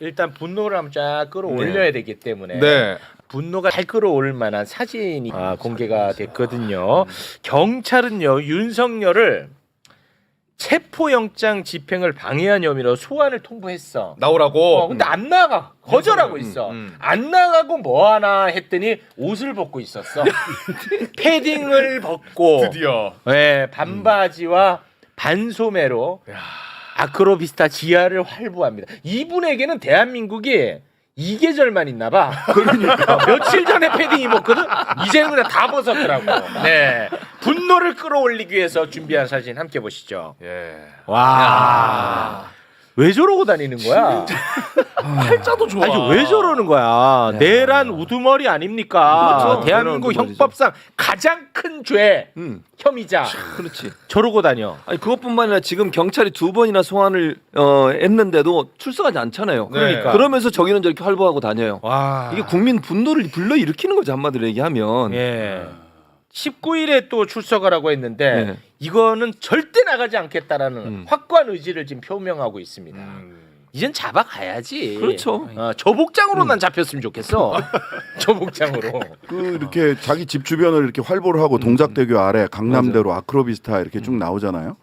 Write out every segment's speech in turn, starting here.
일단 분노를 한번 쫙 끌어올려야 되기 때문에 네. 분노가 잘 끌어올 만한 사진이 공개가 됐거든요. 경찰은요 윤석열을 체포영장 집행을 방해한 혐의로 소환을 통보했어. 나오라고. 근데 안 나가. 거절하고 있어. 안 나가고 뭐 하나 했더니 옷을 벗고 있었어. 패딩을 벗고 드디어. 네, 반바지와 반소매로 아크로비스타 지하를 활보합니다. 이분에게는 대한민국이 이 계절만 있나 봐. 그러니까 며칠 전에 패딩 입었거든. 이제는 그냥 다 벗었더라고. 네. 분노를 끌어올리기 위해서 준비한 사진 함께 보시죠. 예. 와. 왜 저러고 다니는 거야? 팔자도 좋아. 아니 왜 저러는 거야? 내란 우두머리 아닙니까? 그렇죠. 대한민국 내란 형법상 가장 큰 죄 혐의자. 그렇지. 저러고 다녀. 아니 그것뿐만 아니라 지금 경찰이 2번이나 소환을 했는데도 출석하지 않잖아요. 그러니까. 그러면서 저기는 저렇게 활보하고 다녀요. 와. 이게 국민 분노를 불러일으키는 거죠, 한마디로 얘기하면. 예. 19일에 또 출석하라고 했는데 네. 이거는 절대 나가지 않겠다라는 확고한 의지를 지금 표명하고 있습니다. 이젠 잡아가야지. 그렇죠. 저 복장으로만 잡혔으면 좋겠어. 저 복장으로. 이렇게 자기 집 주변을 이렇게 활보를 하고 동작대교 아래 강남대로 아크로비스타 이렇게 쭉 나오잖아요.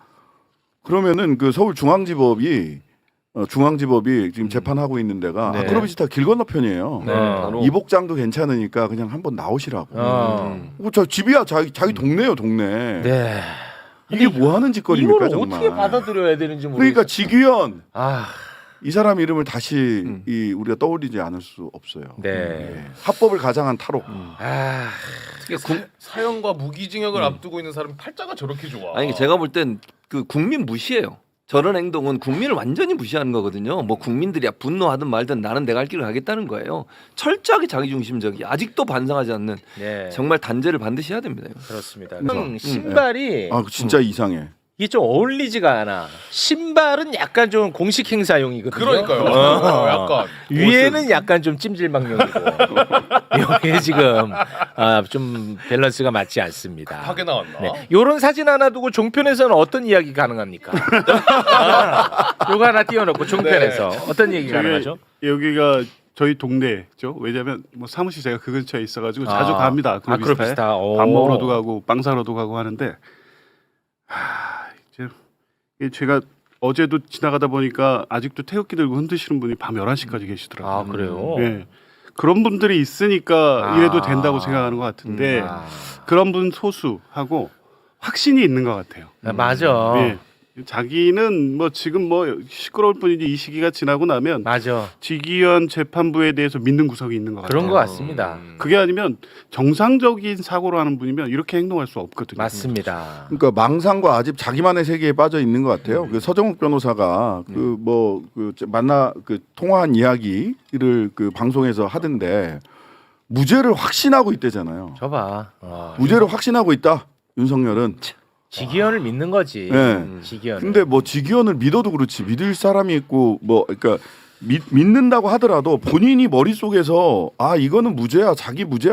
그러면은 그 서울중앙지법이 지금 재판하고 있는 데가 네. 아크로비스타 길 건너편이에요. 네, 바로. 이 복장도 괜찮으니까 그냥 한번 나오시라고. 어. 저 집이야 자기 동네요 동네. 네. 이게 뭐 하는 짓거리입니까 이걸 정말. 어떻게 받아들여야 되는지 모르겠어. 그러니까 지규현 아, 이 사람 이름을 다시 우리가 떠올리지 않을 수 없어요. 네. 예. 합법을 가장한 탈옥. 아, 사형과 무기징역을 앞두고 있는 사람이 팔자가 저렇게 좋아. 아니 제가 볼 땐 그 국민 무시해요. 저런 행동은 국민을 완전히 무시하는 거거든요. 뭐 국민들이 분노하든 말든 나는 내가 할 길을 가겠다는 거예요. 철저하게 자기중심적이 아직도 반성하지 않는 네. 정말 단죄를 반드시 해야 됩니다. 이거. 그렇습니다. 신발이 아 진짜 이상해. 이게 좀 어울리지가 않아. 신발은 약간 좀 공식 행사용이거든요. 그러니까요. 약간 위에는 약간 좀 찜질방용이고 여기 지금 좀 밸런스가 맞지 않습니다. 하게 나왔나? 네. 요런 사진 하나 두고 종편에서는 어떤 이야기 가능합니까? 요거 하나 띄워놓고 종편에서 어떤 얘기 가능하죠? 여기가 저희 동네죠. 왜냐하면 뭐 사무실 제가 그 근처에 있어가지고 자주 갑니다. 아크로비스타. 오. 밥 먹으러도 가고 빵 사러도 가고 하는데 이제 제가 어제도 지나가다 보니까 아직도 태극기 들고 흔드시는 분이 밤 11시까지 계시더라고요. 아 그래요? 예. 그런 분들이 있으니까 이래도 된다고 생각하는 것 같은데 그런 분 소수하고 확신이 있는 것 같아요. 맞아. 예. 자기는 뭐 지금 뭐 시끄러울 뿐이지 이 시기가 지나고 나면 맞아. 지기현 재판부에 대해서 믿는 구석이 있는 것 같아요. 그런 것 같습니다. 그게 아니면 정상적인 사고를 하는 분이면 이렇게 행동할 수 없거든요. 맞습니다. 그러니까 망상과 아집 자기만의 세계에 빠져 있는 것 같아요. 그 서정욱 변호사가 통화한 이야기를 그 방송에서 하던데 무죄를 확신하고 있대잖아요. 저봐. 무죄를 확신하고 있다. 윤석열은. 지기현을 믿는 거지. 네. 지기현. 근데 뭐 지기현을 믿어도 그렇지 믿을 사람이 있고 뭐 그러니까 믿는다고 하더라도 본인이 머릿속에서 이거는 무죄야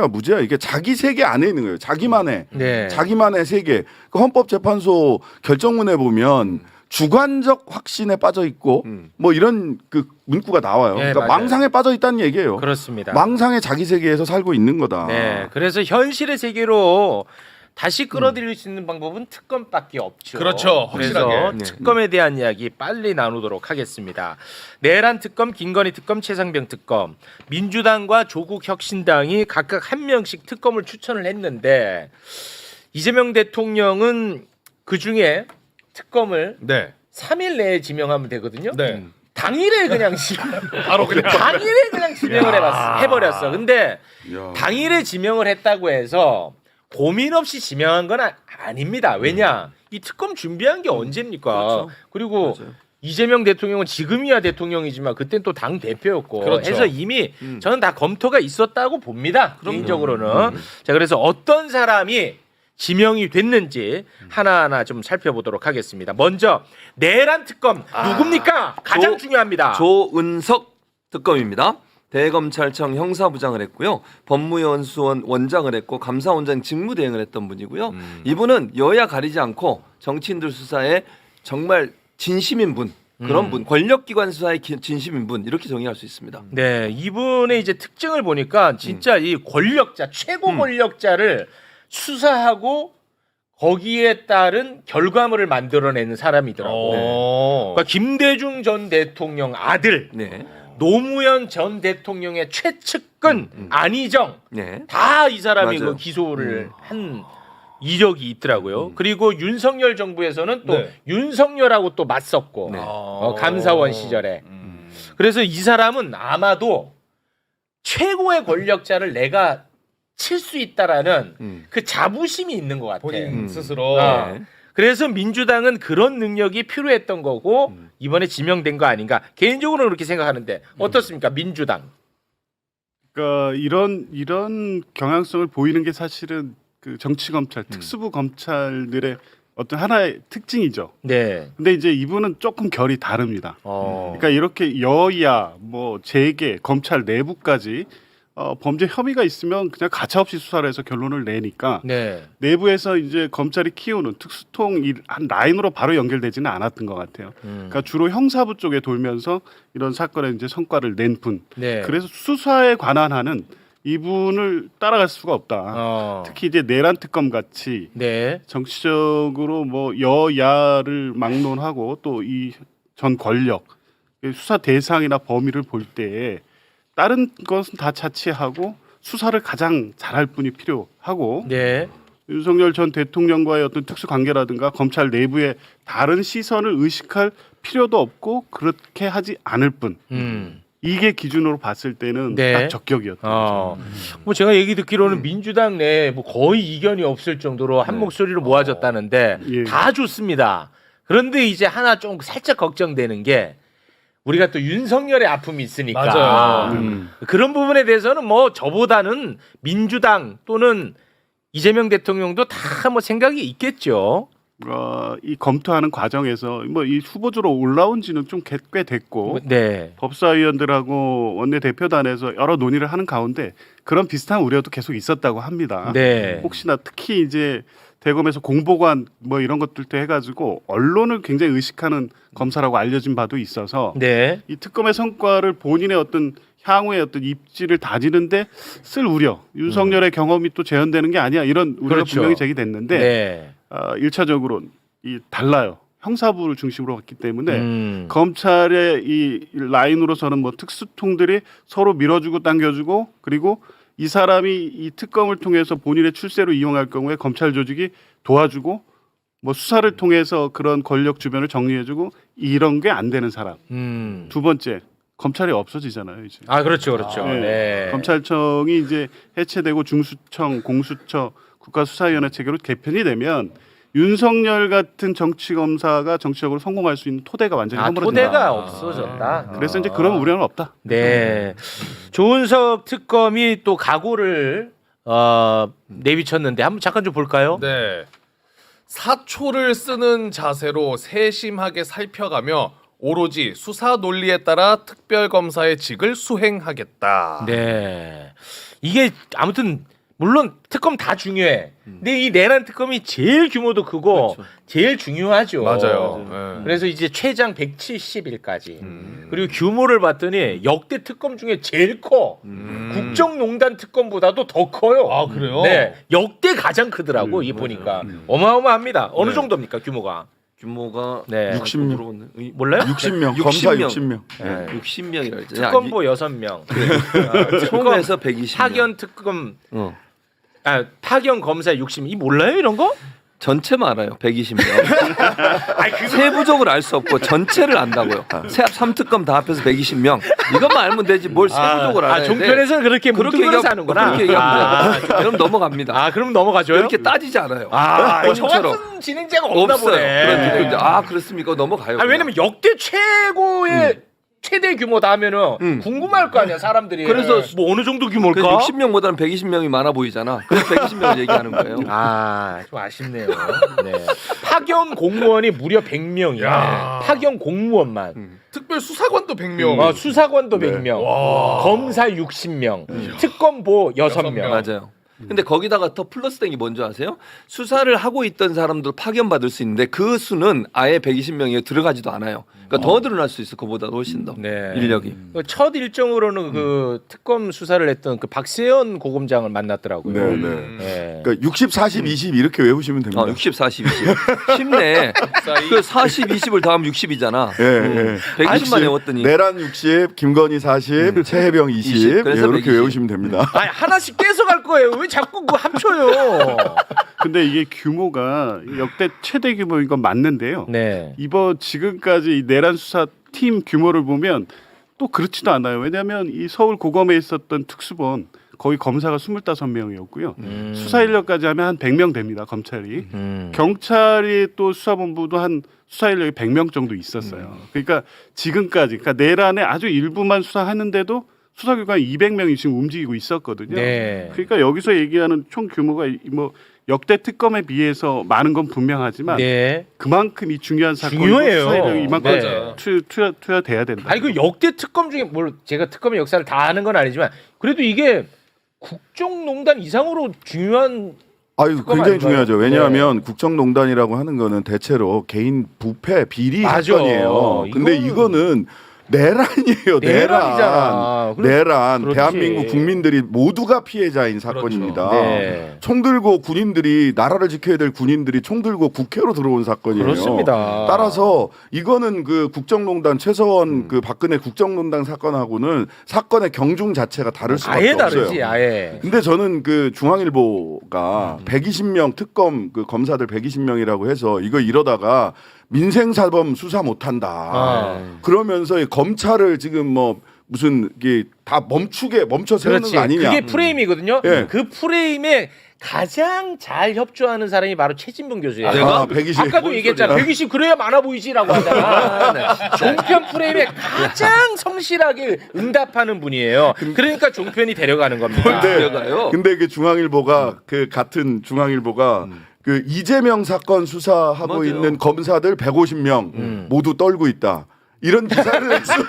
무죄야 이게 자기 세계 안에 있는 거예요. 자기만의 세계. 그 헌법재판소 결정문에 보면 주관적 확신에 빠져 있고 뭐 이런 그 문구가 나와요. 네, 그러니까 맞아요. 망상에 빠져 있다는 얘기예요. 그렇습니다. 망상의 자기 세계에서 살고 있는 거다. 네. 그래서 현실의 세계로 다시 끌어들일 수 있는 방법은 특검밖에 없죠. 그렇죠. 그래서 확실하게. 특검에 대한 이야기 빨리 나누도록 하겠습니다. 내란 특검, 김건희 특검, 최상병 특검, 민주당과 조국 혁신당이 각각 한 명씩 특검을 추천을 했는데 이재명 대통령은 그 중에 특검을 네. 3일 내에 지명하면 되거든요. 네. 당일에 그냥 바로 그냥 당일에 그냥 지명을 해버렸어. 근데 야. 당일에 지명을 했다고 해서 고민 없이 지명한 건 아닙니다. 왜냐? 이 특검 준비한 게 언제입니까? 그렇죠. 그리고 맞아요. 이재명 대통령은 지금이야 대통령이지만 그땐 또 당 대표였고 그렇죠. 해서 이미 저는 다 검토가 있었다고 봅니다. 개인적으로는. 자, 그래서 어떤 사람이 지명이 됐는지 하나하나 좀 살펴보도록 하겠습니다. 먼저 내란 특검 누굽니까? 가장 중요합니다. 조은석 특검입니다. 대검찰청 형사부장을 했고요. 법무연수원 원장을 했고 감사원장 직무대행을 했던 분이고요. 이분은 여야 가리지 않고 정치인들 수사에 정말 진심인 분. 그런 분, 권력기관 수사의 진심인 분 이렇게 정의할 수 있습니다. 네, 이분의 이제 특징을 보니까 진짜 이 권력자, 최고 권력자를 수사하고 거기에 따른 결과물을 만들어내는 사람이더라고. 그러니까 김대중 전 대통령 아들 네. 노무현 전 대통령의 최측근 안희정 네. 다 이 사람이 맞아요. 그 기소를 한 이력이 있더라고요. 그리고 윤석열 정부에서는 또 네. 윤석열하고 또 맞섰고 네. 감사원 시절에. 그래서 이 사람은 아마도 최고의 권력자를 내가 칠 수 있다라는 그 자부심이 있는 것 같아. 본인 스스로. 네. 그래서 민주당은 그런 능력이 필요했던 거고 이번에 지명된 거 아닌가. 개인적으로는 그렇게 생각하는데 어떻습니까, 민주당? 그러니까 이런 경향성을 보이는 게 사실은 그 정치 검찰, 특수부 검찰들의 어떤 하나의 특징이죠. 네. 근데 이제 이분은 조금 결이 다릅니다. 어. 그러니까 이렇게 여야, 뭐 재계, 검찰 내부까지 범죄 혐의가 있으면 그냥 가차없이 수사를 해서 결론을 내니까 네. 내부에서 이제 검찰이 키우는 특수통 한 라인으로 바로 연결되지는 않았던 것 같아요. 그러니까 주로 형사부 쪽에 돌면서 이런 사건에 이제 성과를 낸 분. 네. 그래서 수사에 관한 한은 이분을 따라갈 수가 없다. 특히 이제 내란 특검 같이 네. 정치적으로 뭐 여야를 막론하고 또 이 전 권력 수사 대상이나 범위를 볼 때에 다른 것은 다 차치하고 수사를 가장 잘할 분이 필요하고 네. 윤석열 전 대통령과의 어떤 특수 관계라든가 검찰 내부의 다른 시선을 의식할 필요도 없고 그렇게 하지 않을 뿐. 이게 기준으로 봤을 때는 네. 딱 적격이었던 거죠. 뭐 제가 얘기 듣기로는 민주당 내에 뭐 거의 이견이 없을 정도로 한 목소리로 모아졌다는데 예. 다 좋습니다. 그런데 이제 하나 좀 살짝 걱정되는 게 우리가 또 윤석열의 아픔이 있으니까 맞아요. 그런 부분에 대해서는 뭐 저보다는 민주당 또는 이재명 대통령도 다 뭐 생각이 있겠죠. 이 검토하는 과정에서 뭐 이 후보주로 올라온 지는 좀 꽤 됐고 네. 법사위원들하고 원내대표단에서 여러 논의를 하는 가운데 그런 비슷한 우려도 계속 있었다고 합니다. 네. 혹시나 특히 이제 대검에서 공보관 뭐 이런 것들도 해가지고 언론을 굉장히 의식하는 검사라고 알려진 바도 있어서 네. 이 특검의 성과를 본인의 어떤 향후의 어떤 입지를 다지는데 쓸 우려, 윤석열의 경험이 또 재현되는 게 아니야 이런 우려가 그렇죠. 분명히 제기됐는데 네. 1차적으로 이 달라요. 형사부를 중심으로 갔기 때문에 검찰의 이 라인으로서는 뭐 특수통들이 서로 밀어주고 당겨주고 그리고 이 사람이 이 특검을 통해서 본인의 출세로 이용할 경우에 검찰 조직이 도와주고 뭐 수사를 통해서 그런 권력 주변을 정리해주고 이런 게 안 되는 사람. 두 번째 검찰이 없어지잖아요 이제. 아 그렇죠, 그렇죠. 네. 네. 검찰청이 이제 해체되고 중수청, 공수처, 국가수사위원회 체계로 개편이 되면 윤석열 같은 정치 검사가 정치적으로 성공할 수 있는 토대가 완전히 허물어진다. 토대가 없어졌다. 그래서 이제 그런 우려는 없다. 네. 조은석 특검이 또 각오를 내비쳤는데 한번 잠깐 좀 볼까요? 네. 사초를 쓰는 자세로 세심하게 살펴가며 오로지 수사 논리에 따라 특별검사의 직을 수행하겠다. 네. 이게 아무튼 물론 특검 다 중요해. 근데 이 내란 특검이 제일 규모도 크고 제일 중요하죠. 맞아요. 네. 그래서 이제 최장 170일까지. 그리고 규모를 봤더니 역대 특검 중에 제일 커. 국정농단 특검보다도 더 커요. 아 그래요? 네. 역대 가장 크더라고. 이 보니까. 어마어마합니다. 어느 네. 정도입니까, 규모가? 규모가 네. 60명. 몰라요? 60명, 검사 60명. 네. 60명이라 했죠. 특검보 6명. 총에서 120명. 파견 특검 파견 검사 60명. 이 몰라요, 이런 거? 전체만 알아요. 120명. 세부적으로 알 수 없고 전체를 안다고요. 3특검 다 합해서 120명. 이것만 알면 되지 뭘 세부적으로 알아야 돼. 종편에서는 그렇게 뭉뚱그려서 하는구나. 그렇게 얘기하면 돼요. 그럼 넘어갑니다. 그럼 넘어가죠. 이렇게 따지지 않아요. 정확한 진행자가 없나 없어요. 보네. 그렇습니까? 넘어가요. 왜냐면 역대 최고의 최대 규모다 하면은 궁금할 거 아니야 사람들이. 그래서 뭐 어느 정도 규모일까? 60명보다는 120명이 많아 보이잖아. 그래서 120명을 얘기하는 거예요. 좀 아쉽네요. 네. 파견 공무원이 무려 100명이야. 파견 공무원만. 특별 수사관도 100명. 수사관도 100명. 검사 60명. 특검보 6명. 맞아요. 근데 거기다가 더 플러스 된 게 뭔지 아세요? 수사를 하고 있던 사람들 파견받을 수 있는데 그 수는 아예 120명에 들어가지도 않아요. 그러니까 더 늘어날 수 있어. 그보다 훨씬 더 네. 인력이. 첫 일정으로는 그 특검 수사를 했던 그 박세현 고검장을 만났더라고요. 네, 네. 네. 그러니까 60, 40, 20 이렇게 외우시면 됩니다. 60, 40, 20. 쉽네. 그 40, 20을 더하면 60이잖아. 예, 예. 120만 외웠더니. 내란 60, 김건희 40, 최혜병 20, 20. 예, 그래서 이렇게 120. 외우시면 됩니다. 아니 하나씩 떼서 갈 거예요. 왜 자꾸 그거 합쳐요? 근데 이게 규모가 역대 최대 규모인 건 맞는데요. 네. 이번 지금까지 이 내란 수사 팀 규모를 보면 또 그렇지도 않아요. 왜냐하면 이 서울 고검에 있었던 특수본 거의 검사가 25명이었고요. 수사 인력까지 하면 한 100명 됩니다. 검찰이. 경찰이 또 수사본부도 한 수사 인력이 100명 정도 있었어요. 그러니까 지금까지 그러니까 내란의 아주 일부만 수사하는데도 수사기관 200명이 지금 움직이고 있었거든요. 네. 그러니까 여기서 얘기하는 총 규모가 뭐 역대 특검에 비해서 많은 건 분명하지만 네. 그만큼 이 중요한 사건이고 중요해요. 수사 인력이 이만큼 네. 투여돼야 된다. 아니 그 역대 특검 중에 뭘 제가 특검의 역사를 다 아는 건 아니지만 그래도 이게 국정농단 이상으로 중요한 아유, 특검 굉장히 아닌가요? 중요하죠. 왜냐하면 국정농단이라고 하는 거는 대체로 개인 부패 비리 맞아. 사건이에요. 근데 이거는- 이거는 내란이에요. 내란이잖아. 내란. 그렇지. 대한민국 국민들이 모두가 피해자인 사건입니다. 네. 총 들고 군인들이 나라를 지켜야 될 군인들이 총 들고 국회로 들어온 사건이에요. 그렇습니다. 따라서 이거는 그 국정농단 최서원 그 박근혜 국정농단 사건하고는 사건의 경중 자체가 다를 수밖에 아예 없어요. 다르지 아예. 근데 저는 그 중앙일보가 120명 특검 그 검사들 120명이라고 해서 이거 이러다가 민생사범 수사 못한다. 아. 그러면서 이 검찰을 지금 뭐 무슨 이게 다 멈춰 세우는 그렇지. 거 아니냐. 그게 프레임이거든요. 예. 그 프레임에 가장 잘 협조하는 사람이 바로 최진봉 교수예요. 아, 120. 아까도 얘기했잖아. 120 그래야 많아 보이지라고 하잖아. 종편 프레임에 가장 성실하게 응답하는 분이에요. 그러니까 종편이 데려가는 겁니다. 데려가요? 근데 그 중앙일보가 그 같은 중앙일보가 그 이재명 사건 수사하고 맞아요. 있는 검사들 150명 모두 떨고 있다. 이런 기사를 냈어요.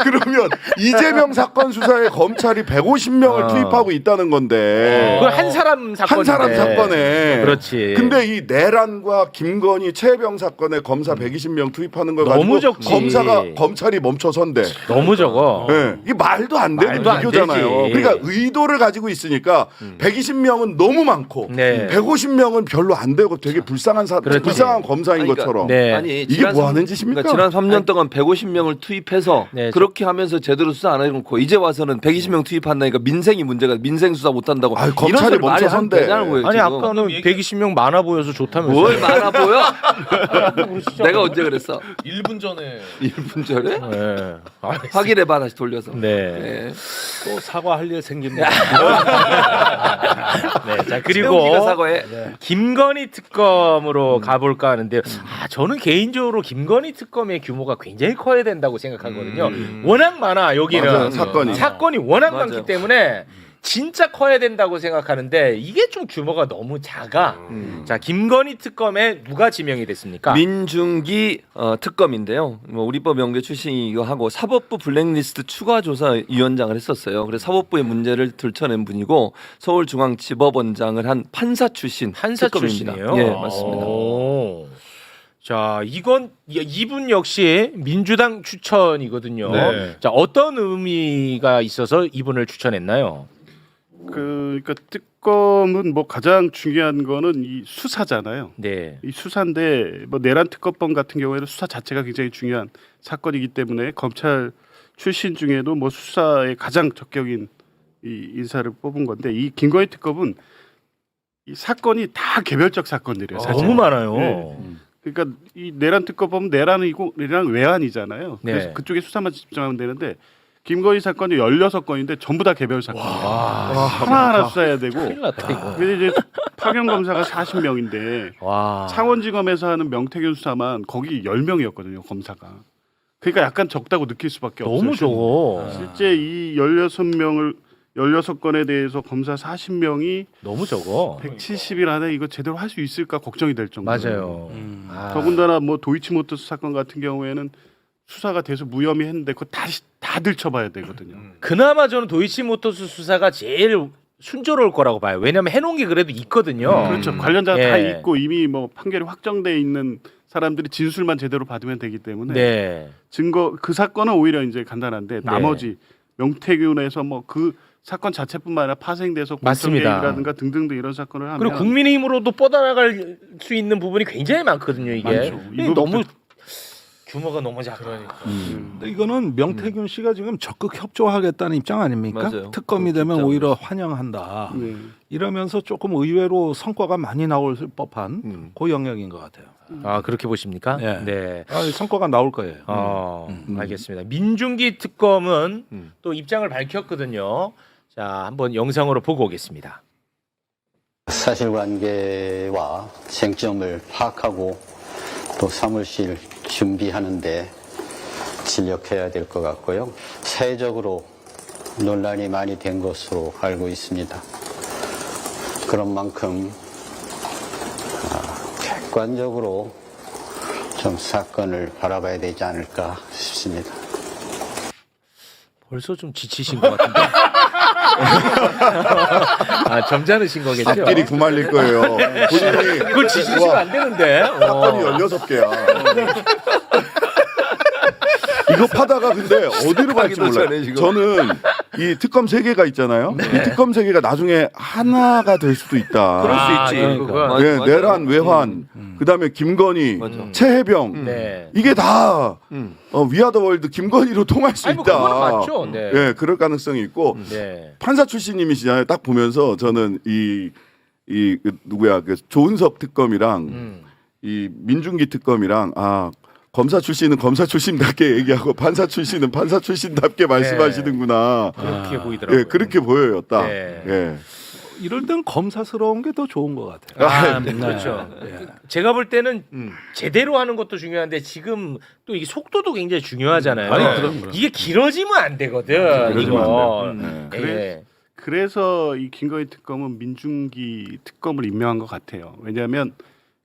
그러면 이재명 사건 수사에 검찰이 150명을 투입하고 있다는 건데 그건 한 사람 사건인데. 한 사람 사건에 그렇지. 근데 이 내란과 김건희 최혜병 사건에 검사 120명 투입하는 걸 너무 가지고 적지. 검찰이 멈춰선대. 너무 적어. 네. 이게 말도 안 되는 말도 안 비교잖아요. 되지. 그러니까 의도를 가지고 있으니까 120명은 너무 많고 네. 150명은 별로 안 되고 되게 불쌍한 그렇지. 불쌍한 검사인 그러니까, 것처럼. 네. 아니 이게 지난 뭐 삼- 하는 짓입니까? 그러니까 지난 3년 동안 150명을 투입해서 네, 그렇게 하면서 제대로 수사 안 해놓고 이제 와서는 120명 투입한다니까 민생이 문제가 민생 수사 못한다고. 아유, 이런 검찰이 소리 말이 안 멈춰선대. 되냐고요. 아니 지금. 아까는 120명 많아 보여서 좋다면서. 뭘 많아 보여? 내가 언제 그랬어? 1분 전에 1분 전에? 네. 확인해봐 다시 돌려서. 네. 네. 또 사과할 일 생깁니다. 네. 자 최욱이가 그리고 사과해. 김건희 특검으로 가볼까 하는데 저는 개인적으로 김건희 특검의 규모가 굉장히 커야 된다고 생각하거든요. 워낙 많아 여기는 맞아요, 사건이. 워낙 맞아요. 많기 때문에 진짜 커야 된다고 생각하는데 이게 좀 규모가 너무 작아. 자 김건희 특검에 누가 지명이 됐습니까? 민중기 특검인데요. 뭐 우리법 명계 출신이기도 하고 사법부 블랙리스트 추가조사위원장을 했었어요. 그래서 사법부의 문제를 들춰낸 분이고 서울중앙지법원장을 한 판사 출신 판사 특검입니다. 출신이에요. 예, 맞습니다. 오. 자 이분 역시 민주당 추천이거든요. 네. 자 어떤 의미가 있어서 이분을 추천했나요? 그러니까 특검은 뭐 가장 중요한 거는 이 수사잖아요. 네. 이 수사인데 뭐 내란 특검법 같은 경우에는 수사 자체가 굉장히 중요한 사건이기 때문에 검찰 출신 중에도 뭐 수사에 가장 적격인 이 인사를 뽑은 건데 이 김건희 특검은 이 사건이 다 개별적 사건들이에요. 사실. 너무 많아요. 네. 그러니까 이 내란 특검법은 내란이고 내란 외환이잖아요. 그래서 네. 그쪽에 수사만 집중하면 되는데 김건희 사건이 16건인데 전부 다 개별 사건이에요. 하나하나 수사해야 되고 큰일 났다 이거. 근데 이제 파견 검사가 40명인데 와. 창원지검에서 하는 명태균 수사만 거기 10명이었거든요, 검사가. 그러니까 약간 적다고 느낄 수밖에 없어요. 너무 적어. 실제 이 16건에 대해서 검사 40명이 너무 적어. 170일 안에 이거 제대로 할 수 있을까 걱정이 될 정도로. 맞아요. 아. 더군다나 뭐 도이치모터스 사건 같은 경우에는 수사가 돼서 무혐의 했는데 그거 다시 다 들춰봐야 되거든요. 그나마 저는 도이치모터스 수사가 제일 순조로울 거라고 봐요. 왜냐하면 해놓은 게 그래도 있거든요. 그렇죠. 관련자가 다 예. 있고 이미 뭐 판결이 확정돼 있는 사람들이 진술만 제대로 받으면 되기 때문에 네. 증거 그 사건은 오히려 이제 간단한데 나머지 명태균에서 뭐 그 사건 자체뿐만 아니라 파생돼서 맞습니다. 공청회의라든가 등등등 이런 사건을 하면 그리고 국민의힘으로도 뻗어나갈 수 있는 부분이 굉장히 많거든요. 이게 많죠. 이게 너무 규모가 너무 작아. 근데 이거는 명태균 씨가 지금 적극 협조하겠다는 입장 아닙니까? 맞아요. 특검이 그 되면 입장으로. 오히려 환영한다. 네. 이러면서 조금 의외로 성과가 많이 나올 법한 그 영역인 것 같아요. 아 그렇게 보십니까? 네. 네. 성과가 나올 거예요. 알겠습니다. 민중기 특검은 또 입장을 밝혔거든요. 자, 한번 영상으로 보고 오겠습니다. 사실관계와 쟁점을 파악하고 또 사무실 준비하는데 진력해야 될 것 같고요. 사회적으로 논란이 많이 된 것으로 알고 있습니다. 그런 만큼 객관적으로 좀 사건을 바라봐야 되지 않을까 싶습니다. 벌써 좀 지치신 것 같은데. 아, 점잖으신 거겠죠? 앞길이 구말릴 거예요. 본인이 그걸 지치시면 안 되는데. 사건이 16개야. 이거 파다가 근데 어디로 갈지 하기도 몰라요. 전에 지금. 저는 이 특검 3개가 있잖아요. 이 특검 3개가 나중에 하나가 될 수도 있다. 그럴 수 있지. 그러니까. 맞아, 네, 맞아. 내란, 외환, 그다음에 김건희, 맞아. 최혜병 네. 이게 다 위아더 월드 김건희로 통할 수 아니, 뭐 있다. 그거는 맞죠. 네. 예, 그럴 가능성이 있고 네. 판사 출신님이시잖아요. 딱 보면서 저는 그 누구야 그 조은석 특검이랑 이 민중기 특검이랑 검사 출신은 검사 출신답게 얘기하고 판사 출신은 판사 출신답게 말씀하시는구나. 그렇게 보이더라고요. 예, 그렇게 보여요, 딱. 네. 예. 이럴 땐 검사스러운 게 더 좋은 것 같아요. 네, 그렇죠. 예. 제가 볼 때는 제대로 하는 것도 중요한데 지금 또 이게 속도도 굉장히 중요하잖아요. 아니, 그럼. 이게 길어지면 안 되거든. 길어지면 이거. 안 예. 그래서 이 김건희 특검은 민중기 특검을 임명한 것 같아요. 왜냐하면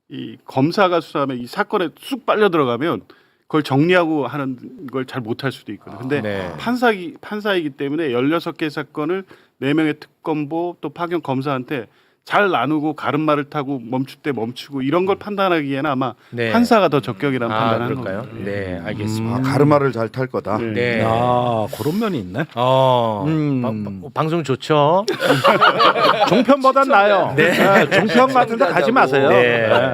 이 검사가 수사하면 이 사건에 쑥 빨려 들어가면 그걸 정리하고 하는 걸 잘 못할 수도 있거든요. 근데 네. 판사이기 때문에 16개 사건을 4명의 특검보 또 파견 검사한테 잘 나누고 가름말을 타고 멈출 때 멈추고 이런 걸 판단하기에는 아마 네. 판사가 더 적격이라는 판단을 하는 그럴까요? 겁니다. 네, 알겠습니다. 가르마를 잘 탈 거다. 네. 네. 그런 면이 있네. 방송 좋죠. 종편보단 나아요. 네. 종편 같은 데 가지 마세요. 네. 네.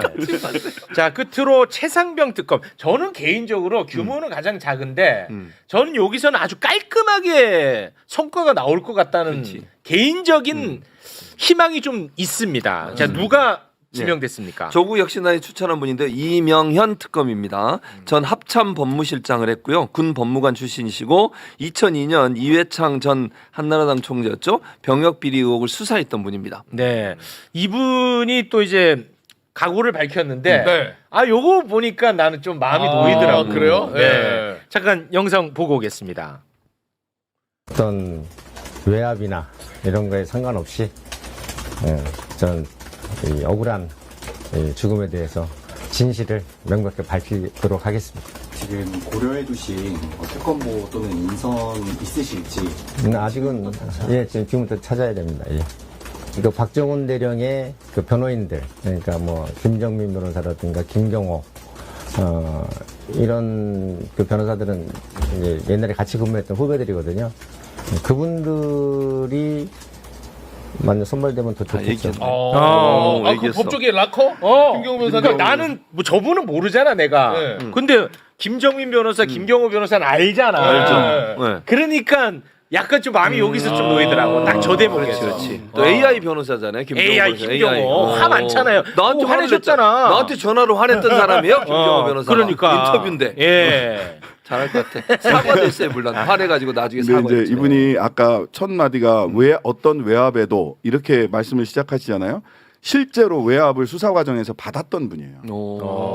자, 끝으로 최상병 특검. 저는 개인적으로 규모는 가장 작은데 저는 여기서는 아주 깔끔하게 성과가 나올 것 같다는 그렇지. 개인적인 희망이 좀 있습니다. 자, 누가 지명됐습니까? 조국 혁신안이 추천한 분인데 이명현 특검입니다. 전 합참 법무실장을 했고요. 군 법무관 출신이시고 2002년 이회창 전 한나라당 총재였죠. 병역 비리 의혹을 수사했던 분입니다. 네. 이분이 또 이제 각오를 밝혔는데 네. 요거 보니까 나는 좀 마음이 놓이더라고요. 그래요? 네. 네. 잠깐 영상 보고 오겠습니다. 어떤 외압이나 이런 거에 상관없이 저는 이 억울한 이 죽음에 대해서 진실을 명백하게 밝히도록 하겠습니다. 지금 고려해 두신 특검보 또는 인선 있으실지 아직은 지금부터 찾아야 됩니다. 예. 그 박정훈 대령의 그 변호인들 그러니까 뭐 김정민 변호사라든가 김경호 이런 그 변호사들은 이제 옛날에 같이 근무했던 후배들이거든요. 그분들이 만약 선발되면 더 좋겠죠. 그 얘기했어. 법조계 락커? 김경호 변호사님. 그러니까 나는 뭐 저분은 모르잖아 내가. 네. 근데 김정민 변호사, 김경호 변호사는 알잖아. 알죠. 네. 그러니까 약간 좀 마음이 여기서 좀 놓이더라고. 딱 저 대목에서. 그렇지. 또 AI 변호사잖아요. 김경호 AI 변호사. 김경호 화 많잖아요. 나한테 화내셨잖아. 나한테 전화로 화냈던 사람이에요. 김경호 변호사. 그러니까 인터뷰인데. 예. 잘할 것 같아. 사과됐어요 물론. 화내가지고 나중에 근데 사과했죠. 이제 이분이 아까 첫 마디가 어떤 외압에도 이렇게 말씀을 시작하시잖아요. 실제로 외압을 수사 과정에서 받았던 분이에요.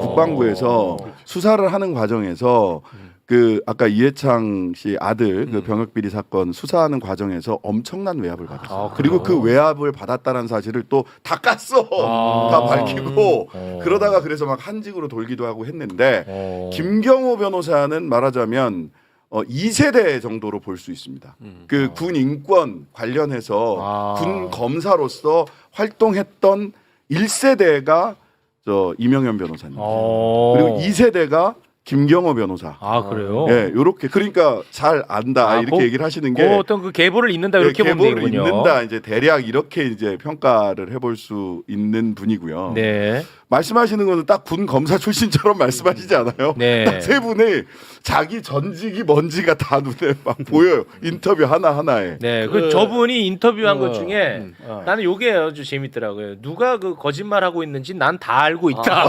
국방부에서 수사를 하는 과정에서 그 아까 이해창 씨 아들 그 병역 비리 사건 수사하는 과정에서 엄청난 외압을 받았어요. 그리고 그 외압을 받았다는 사실을 또 다 깠어. 다 밝히고 그러다가 그래서 막 한직으로 돌기도 하고 했는데 김경호 변호사는 말하자면 2세대 정도로 볼 수 있습니다. 그 군 인권 관련해서 군 검사로서 활동했던 1세대가 저 이명현 변호사님. 그리고 2세대가 김경호 변호사. 아 그래요? 예, 요렇게 그러니까 잘 안다 이렇게 얘기를 하시는 게 어떤 그 계보를 잇는다 이렇게 보면 계보를 되군요. 잇는다 이제 대략 이렇게 이제 평가를 해볼 수 있는 분이고요. 네. 말씀하시는 거는 딱 군 검사 출신처럼 말씀하시지 않아요? 네. 딱 세 분이 자기 전직이 뭔지가 다 눈에 막 보여요. 인터뷰 하나 하나에. 네, 그 저분이 인터뷰한 것 중에 나는 요게 아주 재밌더라고요. 누가 그 거짓말하고 있는지 난 다 알고 있다.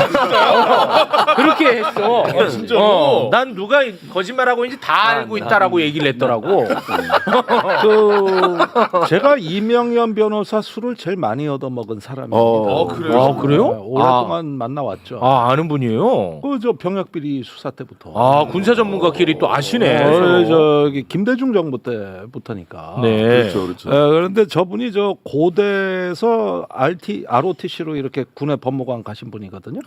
그렇게 했어. 진짜로? 난 누가 거짓말하고 있는지 다 알고 있다라고 얘기를 했더라고. 그 제가 이명현 변호사 술을 제일 많이 얻어먹은 사람입니다. 그래요? 아, 그래요? 네, 오랫동안 만나왔죠. 아, 아는 분이에요? 그 저 병역비리 수사 때부터. 아, 군사 전문가끼리 또 아시네. 저기 김대중 정부 때부터니까. 네. 그렇죠, 그렇죠. 그런데 저분이 저 고대에서 ROTC로 이렇게 군의 법무관 가신 분이거든요.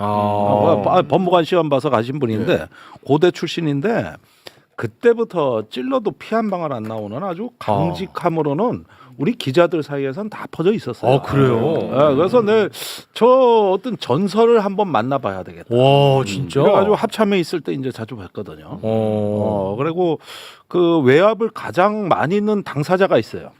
법무관 시험 봐서 가신 분인데 고대 출신인데 그때부터 찔러도 피 한 방울 안 나오는 아주 강직함으로는 우리 기자들 사이에서는 다 퍼져 있었어요. 그래요? 그래서 저 어떤 전설을 한번 만나봐야 되겠다. 와, 진짜? 그래가지고 합참에 있을 때 이제 자주 뵀거든요. 그리고 그 외압을 가장 많이 있는 당사자가 있어요.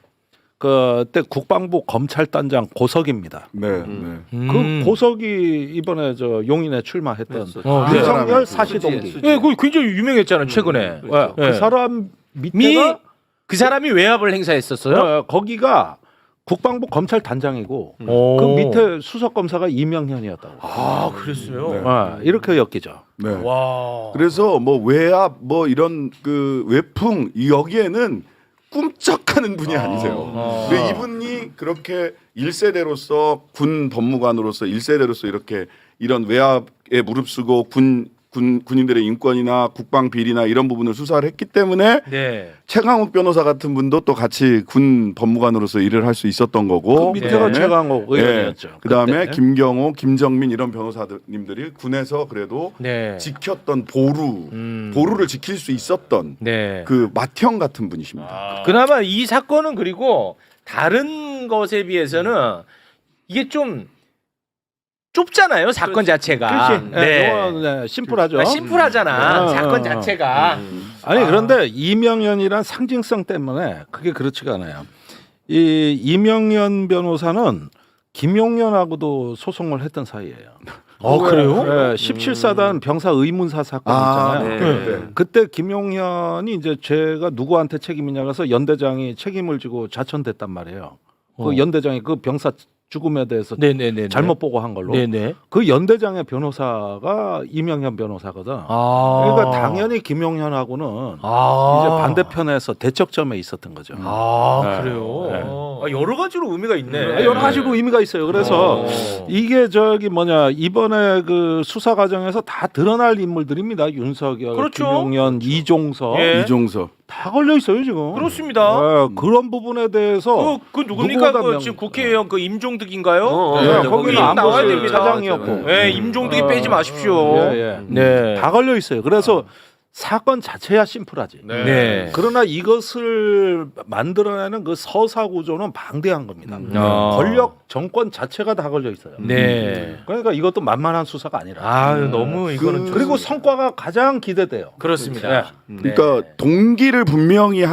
그때 국방부 검찰단장 고석입니다. 네. 그 고석이 이번에 저 용인에 출마했던 네. 윤석열 사시동기. 예, 그 굉장히 유명했잖아요, 최근에. 그 사람 밑에가 그 사람이 외압을 행사했었어요? 거기가 국방부 검찰단장이고 그 밑에 수석 검사가 이명현이었다고. 아, 그랬어요? 이렇게 엮이죠. 네. 와. 그래서 뭐 외압 뭐 이런 그 외풍 여기에는 꿈쩍하는 분이 아니세요. 근데 이분이 그렇게 1세대로서 군 법무관으로서 1세대로서 이렇게 이런 외압에 무릅쓰고 군인들의 인권이나 국방 비리나 이런 부분을 수사를 했기 때문에 네. 최강욱 변호사 같은 분도 또 같이 군 법무관으로서 일을 할 수 있었던 거고. 그 밑에가 최강욱 의원이었죠. 그다음에 그때. 김경호, 김정민 이런 변호사님들이 군에서 그래도 네. 지켰던 보루를 지킬 수 있었던 네. 그 맏형 같은 분이십니다. 그나마 이 사건은 그리고 다른 것에 비해서는 이게 좀 좁잖아요, 사건 자체가. 그렇지. 네. 심플하죠. 심플하잖아, 사건 자체가. 아니 그런데 이명현이란 상징성 때문에 그게 그렇지가 않아요. 이 이명현 변호사는 김용현하고도 소송을 했던 사이예요. 그래요? 네, 17사단 병사 의문사 사건 있잖아요. 네. 그때 김용현이 이제 제가 누구한테 책임이냐 그래서 연대장이 책임을 지고 자천됐단 말이에요. 그 연대장이 그 병사 죽음에 대해서 네네네. 잘못 보고 한 걸로. 네네. 그 연대장의 변호사가 이명현 변호사거든. 그러니까 당연히 김용현하고는 이제 반대편에서 대척점에 있었던 거죠. 그래요. 여러 가지로 의미가 있네. 여러 가지로 의미가 있어요. 그래서 이게 이번에 그 수사 과정에서 다 드러날 인물들입니다. 윤석열, 그렇죠. 김용현, 이종석 이종석. 다 걸려 있어요 지금. 그렇습니다. 그런 부분에 대해서 그 누굽니까? 누구보다 그 지금 국회의원 그 임종득인가요? 거기는 나와야 안보실 됩니다. 차장이었고. 네, 임종득이 빼지 마십시오. 네. 다 걸려 있어요. 그래서 사건 자체야 심플하지. 네. 그러나 이것을 만들어내는 그 서사 구조는 방대한 겁니다. 권력 정권 자체가 다 걸려 있어요. 네. 그러니까 이것도 만만한 수사가 아니라. 너무 이거는 그리고 성과가 가장 기대돼요. 그렇습니다. 그러니까 동기를 분명히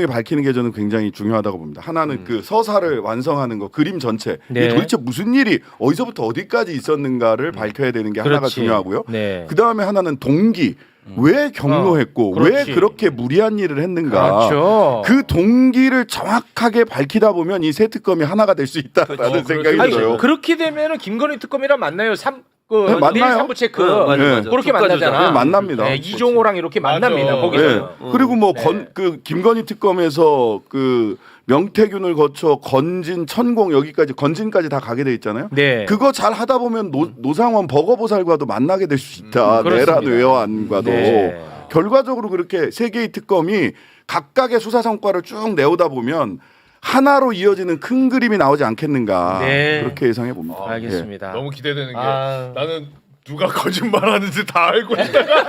밝히는 게 저는 굉장히 중요하다고 봅니다. 하나는 그 서사를 완성하는 거, 그림 전체. 네. 이게 도대체 무슨 일이 어디서부터 어디까지 있었는가를 밝혀야 되는 게 하나가 그렇지. 중요하고요. 네. 그 다음에 하나는 동기. 왜 경로했고 왜 그렇지. 그렇게 무리한 일을 했는가. 그렇죠. 그 동기를 정확하게 밝히다 보면 이 새 특검이 하나가 될 수 있다라는 생각이 아니, 들어요. 그렇게 되면은 김건희 특검이랑 만나요. 네, 만나요. 3부 체크. 맞아. 그렇게 만나잖아. 네, 만납니다. 네, 이종호랑 이렇게 만납니다. 맞아. 거기서. 그리고 뭐 그 김건희 특검에서 그 명태균을 거쳐 건진, 천공 여기까지 건진까지 다 가게 돼 있잖아요. 네. 그거 잘 하다 보면 노상원 버거보살과도 만나게 될 수 있다. 그렇습니다. 내란 외환과도 네. 결과적으로 그렇게 세 개의 특검이 각각의 수사 성과를 쭉 내오다 보면 하나로 이어지는 큰 그림이 나오지 않겠는가. 네. 그렇게 예상해 봅니다. 알겠습니다. 너무 기대되는 게 아. 나는 누가 거짓말하는지 다 알고 있다가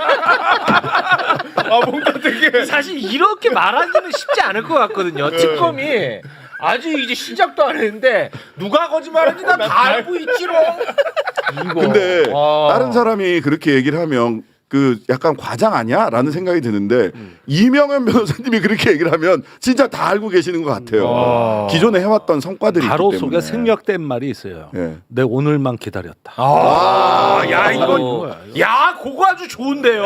아 뭔가 되게 사실 이렇게 말하기는 쉽지 않을 것 같거든요. 특검이 아직 이제 시작도 안 했는데 누가 거짓말하는지 나 다 알고 있지롱. 이거. 근데 아. 다른 사람이 그렇게 얘기를 하면 그 약간 과장 아니야?라는 생각이 드는데 이명현 변호사님이 그렇게 얘기를 하면 진짜 다 알고 계시는 것 같아요. 기존에 해왔던 성과들이 가로 있기 속에 때문에. 생략된 말이 있어요. 예. 내 오늘만 기다렸다. 야 이거 야 그거 아주 좋은데요.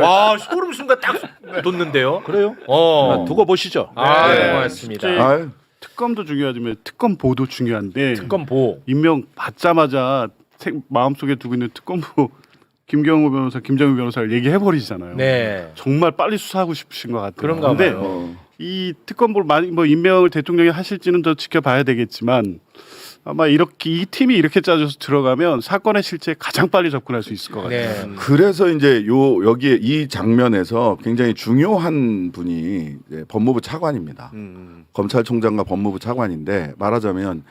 와 소름 순간 딱 돋는데요. 그래요? 어. 두고 보시죠. 아 네. 고맙습니다. 실제 아유, 특검도 중요하지만 특검 보도 중요한데 특검 보. 임명 받자마자 마음속에 두고 있는 특검부 김경호 변호사, 김정우 변호사를 얘기해 버리잖아요. 네. 정말 빨리 수사하고 싶으신 것 같아요. 그런가 근데 봐요. 이 특검부를 많이 뭐 임명을 대통령이 하실지는 더 지켜봐야 되겠지만 아마 이렇게 이 팀이 이렇게 짜져서 들어가면 사건의 실체에 가장 빨리 접근할 수 있을 것 같아요. 네. 그래서 이제 여기에 이 장면에서 굉장히 중요한 분이 이제 법무부 차관입니다. 검찰총장과 법무부 차관인데 말하자면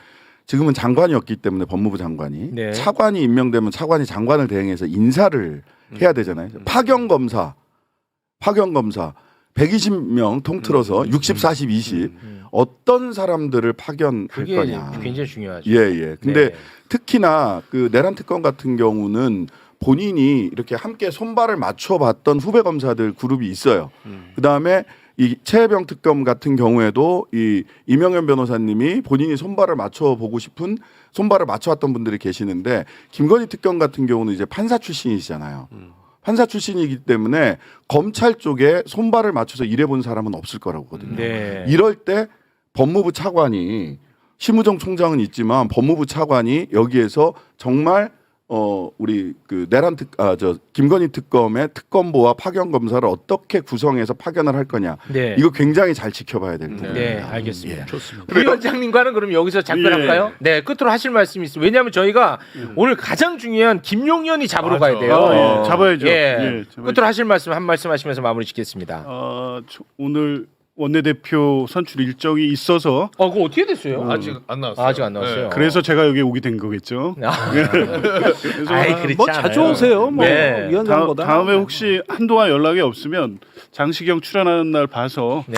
지금은 장관이었기 때문에 법무부 장관이 네. 차관이 임명되면 차관이 장관을 대행해서 인사를 해야 되잖아요. 파견 검사 120명 통틀어서 60, 40, 20 어떤 사람들을 파견할 그게 거냐. 굉장히 중요하죠. 예. 근데 네. 특히나 그 내란 특검 같은 경우는 본인이 이렇게 함께 손발을 맞춰봤던 후배 검사들 그룹이 있어요. 그 다음에 이 최혜병 특검 같은 경우에도 이 이명현 변호사님이 본인이 손발을 맞춰보고 싶은 손발을 맞춰왔던 분들이 계시는데 김건희 특검 같은 경우는 이제 판사 출신이시잖아요. 판사 출신이기 때문에 검찰 쪽에 손발을 맞춰서 일해본 사람은 없을 거라고 하거든요. 네. 이럴 때 법무부 차관이 심우정 총장은 있지만 법무부 차관이 여기에서 정말 우리 그 김건희 특검의 특검보와 파견 검사를 어떻게 구성해서 파견을 할 거냐. 네. 이거 굉장히 잘 지켜봐야 될 부분입니다. 네, 알겠습니다. 좋습니다. 위원장님과는 그럼 여기서 작별할까요? 네, 끝으로 하실 말씀이 있어요. 왜냐하면 저희가 오늘 가장 중요한 김용현이 잡으러 가야 돼요. 아, 예. 잡아야죠. 예. 예, 잡아야죠. 끝으로 하실 말씀 한 말씀 하시면서 마무리 짓겠습니다. 오늘 원내대표 선출 일정이 있어서 그거 어떻게 됐어요? 아직 안 나왔어요. 아직 안 나왔어요. 그래서 제가 여기 오게 된 거겠죠. 그래서 아이, 그렇지 뭐 않아요. 자주 오세요. 뭐 네. 위원장보다. 다음에 혹시 한동안 연락이 없으면 장시경 출연하는 날 봐서 네.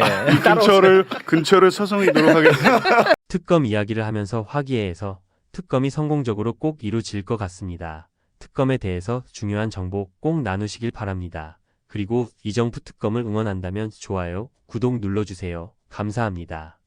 근처를 서성이도록 하겠습니다. 특검 이야기를 하면서 화기애애해서 특검이 성공적으로 꼭 이루어질 것 같습니다. 특검에 대해서 중요한 정보 꼭 나누시길 바랍니다. 그리고 이정부 특검을 응원한다면 좋아요, 구독 눌러주세요. 감사합니다.